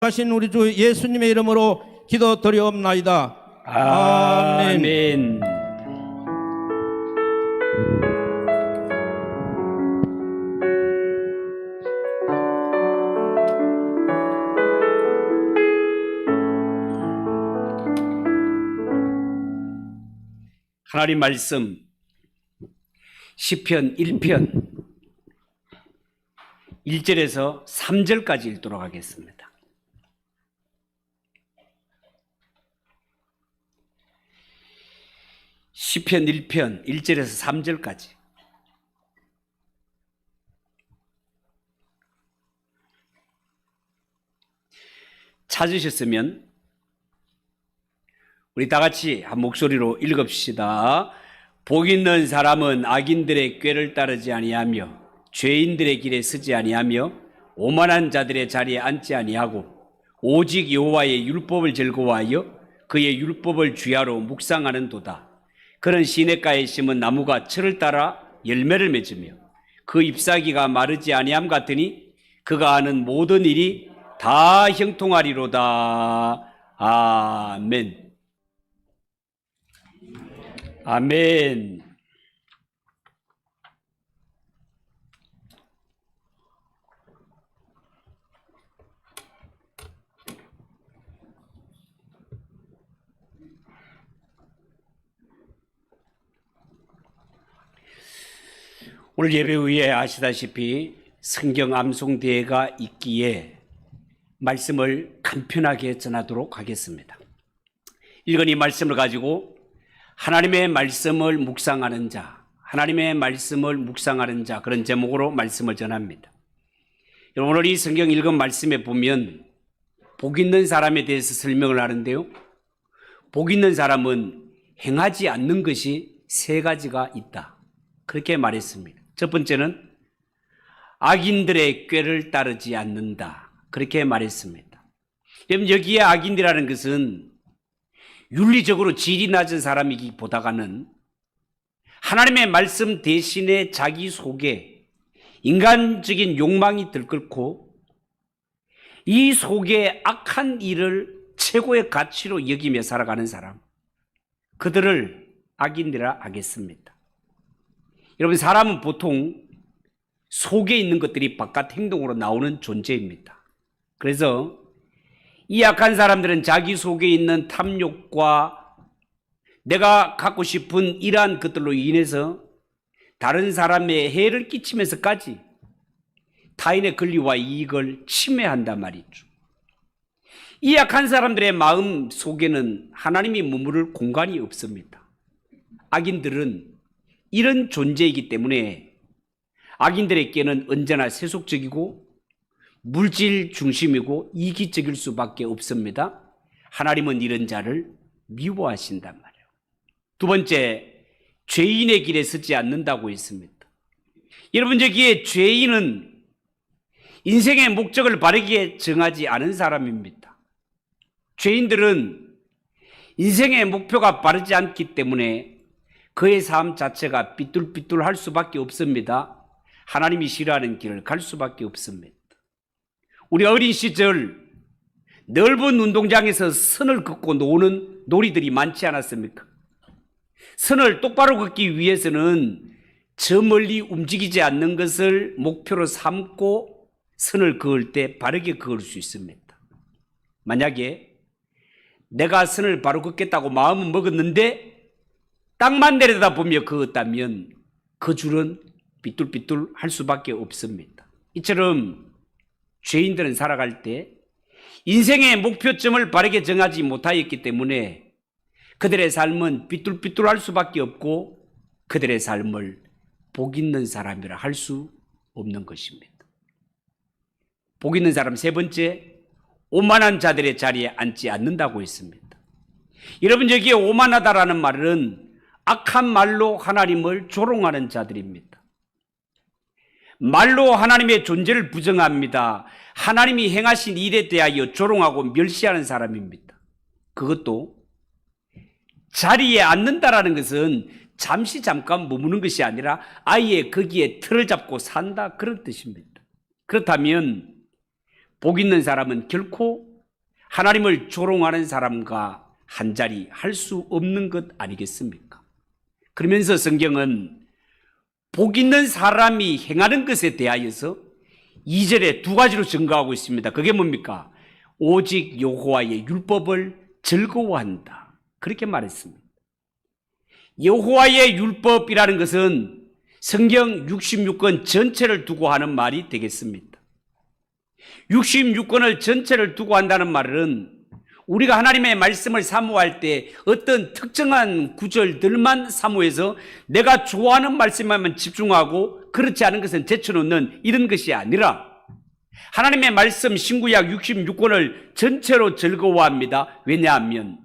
거룩하신 우리 주 예수님의 이름으로 기도드리옵나이다. 아멘. 하나님 말씀 시편 1편 1절에서 3절까지 읽도록 하겠습니다. 시편 1편 1절에서 3절까지. 찾으셨으면 우리 다 같이 한 목소리로 읽읍시다. 복 있는 사람은 악인들의 꾀를 따르지 아니하며 죄인들의 길에 서지 아니하며 오만한 자들의 자리에 앉지 아니하고 오직 여호와의 율법을 즐거워하여 그의 율법을 주야로 묵상하는도다. 그는 시냇가에 심은 나무가 철을 따라 열매를 맺으며 그 잎사귀가 마르지 아니함 같으니 그가 하는 모든 일이 다 형통하리로다. 아멘. 아멘. 오늘 예배 후에 아시다시피 성경 암송 대회가 있기에 말씀을 간편하게 전하도록 하겠습니다. 읽은 이 말씀을 가지고 하나님의 말씀을 묵상하는 자, 하나님의 말씀을 묵상하는 자, 그런 제목으로 말씀을 전합니다. 여러분, 오늘 이 성경 읽은 말씀에 보면 복 있는 사람에 대해서 설명을 하는데요, 복 있는 사람은 행하지 않는 것이 세 가지가 있다, 그렇게 말했습니다. 첫 번째는 악인들의 꾀를 따르지 않는다, 그렇게 말했습니다. 여러분, 여기에 악인이라는 것은 윤리적으로 질이 낮은 사람이기보다는 하나님의 말씀 대신에 자기 속에 인간적인 욕망이 들끓고 이 속에 악한 일을 최고의 가치로 여기며 살아가는 사람, 그들을 악인이라 하겠습니다. 여러분, 사람은 보통 속에 있는 것들이 바깥 행동으로 나오는 존재입니다. 그래서 이 악한 사람들은 자기 속에 있는 탐욕과 내가 갖고 싶은 이러한 것들로 인해서 다른 사람의 해를 끼치면서까지 타인의 권리와 이익을 침해한단 말이죠. 이 악한 사람들의 마음 속에는 하나님이 머무를 공간이 없습니다. 악인들은 이런 존재이기 때문에 악인들에게는 언제나 세속적이고 물질 중심이고 이기적일 수밖에 없습니다. 하나님은 이런 자를 미워하신단 말이에요. 두 번째, 죄인의 길에 서지 않는다고 했습니다. 여러분, 여기에 죄인은 인생의 목적을 바르게 정하지 않은 사람입니다. 죄인들은 인생의 목표가 바르지 않기 때문에 그의 삶 자체가 삐뚤삐뚤할 수밖에 없습니다. 하나님이 싫어하는 길을 갈 수밖에 없습니다. 우리 어린 시절 넓은 운동장에서 선을 긋고 노는 놀이들이 많지 않았습니까? 선을 똑바로 긋기 위해서는 저 멀리 움직이지 않는 것을 목표로 삼고 선을 그을 때 바르게 그을 수 있습니다. 만약에 내가 선을 바로 긋겠다고 마음은 먹었는데 땅만 내려다보며 그었다면 그 줄은 삐뚤삐뚤 할 수밖에 없습니다. 이처럼 죄인들은 살아갈 때 인생의 목표점을 바르게 정하지 못하였기 때문에 그들의 삶은 삐뚤삐뚤할 수밖에 없고 그들의 삶을 복 있는 사람이라 할 수 없는 것입니다. 복 있는 사람 세 번째, 오만한 자들의 자리에 앉지 않는다고 했습니다. 여러분, 여기에 오만하다라는 말은 악한 말로 하나님을 조롱하는 자들입니다. 말로 하나님의 존재를 부정합니다. 하나님이 행하신 일에 대하여 조롱하고 멸시하는 사람입니다. 그것도 자리에 앉는다라는 것은 잠깐 머무는 것이 아니라 아예 거기에 틀을 잡고 산다, 그런 뜻입니다. 그렇다면 복 있는 사람은 결코 하나님을 조롱하는 사람과 한자리 할 수 없는 것 아니겠습니까? 그러면서 성경은 복 있는 사람이 행하는 것에 대하여서 2절에 두 가지로 증거하고 있습니다. 그게 뭡니까? 오직 여호와의 율법을 즐거워한다. 그렇게 말했습니다. 여호와의 율법이라는 것은 성경 66권 전체를 두고 하는 말이 되겠습니다. 66권을 전체를 두고 한다는 말은 우리가 하나님의 말씀을 사모할 때 어떤 특정한 구절들만 사모해서 내가 좋아하는 말씀에만 집중하고 그렇지 않은 것은 제쳐놓는 이런 것이 아니라 하나님의 말씀 신구약 66권을 전체로 즐거워합니다. 왜냐하면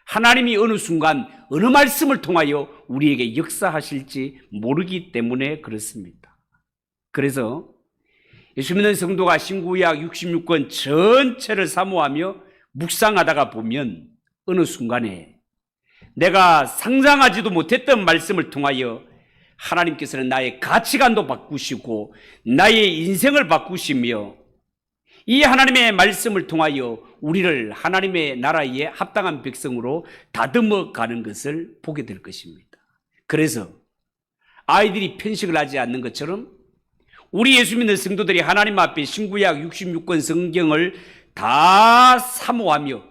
하나님이 어느 순간 어느 말씀을 통하여 우리에게 역사하실지 모르기 때문에 그렇습니다. 그래서 예수 믿는 성도가 신구약 66권 전체를 사모하며 묵상하다가 보면 어느 순간에 내가 상상하지도 못했던 말씀을 통하여 하나님께서는 나의 가치관도 바꾸시고 나의 인생을 바꾸시며 이 하나님의 말씀을 통하여 우리를 하나님의 나라에 합당한 백성으로 다듬어 가는 것을 보게 될 것입니다. 그래서 아이들이 편식을 하지 않는 것처럼 우리 예수 믿는 성도들이 하나님 앞에 신구약 66권 성경을 다 사모하며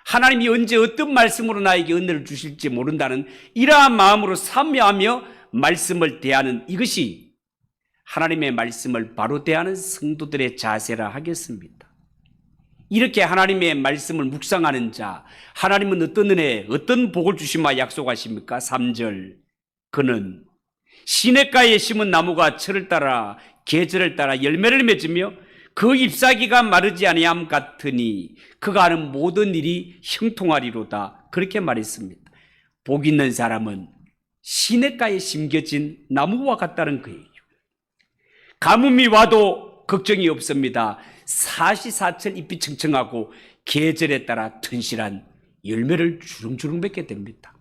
하나님이 언제 어떤 말씀으로 나에게 은혜를 주실지 모른다는 이러한 마음으로 사모하며 말씀을 대하는 이것이 하나님의 말씀을 바로 대하는 성도들의 자세라 하겠습니다. 이렇게 하나님의 말씀을 묵상하는 자, 하나님은 어떤 은혜, 어떤 복을 주시마 약속하십니까? 3절, 그는 시냇가에 심은 나무가 철을 따라 계절을 따라 열매를 맺으며 그 잎사귀가 마르지 아니함 같으니 그가 하는 모든 일이 형통하리로다. 그렇게 말했습니다. 복 있는 사람은 시냇가에 심겨진 나무와 같다는 거예요. 가뭄이 와도 걱정이 없습니다. 사시사철 잎이 청청하고 계절에 따라 튼실한 열매를 주렁주렁 맺게 됩니다.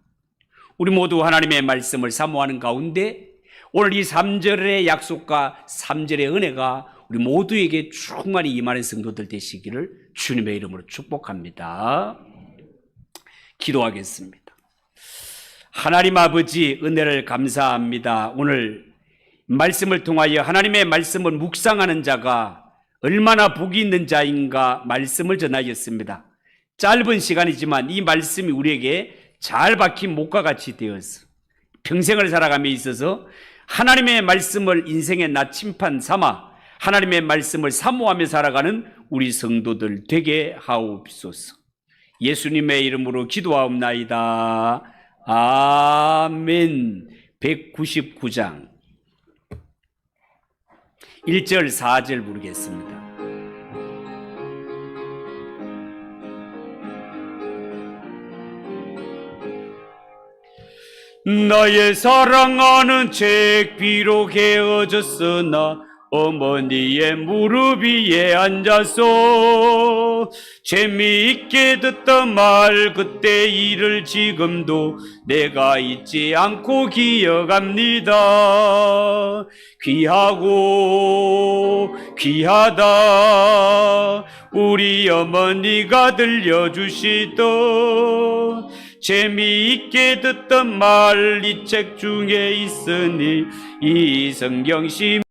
우리 모두 하나님의 말씀을 사모하는 가운데 오늘 이 3절의 약속과 3절의 은혜가 우리 모두에게 충만히 임하는 성도들 되시기를 주님의 이름으로 축복합니다. 기도하겠습니다. 하나님 아버지 은혜를 감사합니다. 오늘 말씀을 통하여 하나님의 말씀을 묵상하는 자가 얼마나 복이 있는 자인가 말씀을 전하였습니다. 짧은 시간이지만 이 말씀이 우리에게 잘 박힌 목과 같이 되어서 평생을 살아감에 있어서 하나님의 말씀을 인생의 나침판 삼아 하나님의 말씀을 사모하며 살아가는 우리 성도들 되게 하옵소서. 예수님의 이름으로 기도하옵나이다. 아멘. 199장 1절 4절 부르겠습니다. 나의 사랑하는 책 비록 헤어졌으나 어머니의 무릎 위에 앉아서 재미있게 듣던 말 그때 일을 지금도 내가 잊지 않고 기억합니다. 귀하고 귀하다 우리 어머니가 들려주시던 재미있게 듣던 말 이 책 중에 있으니 이 성경 시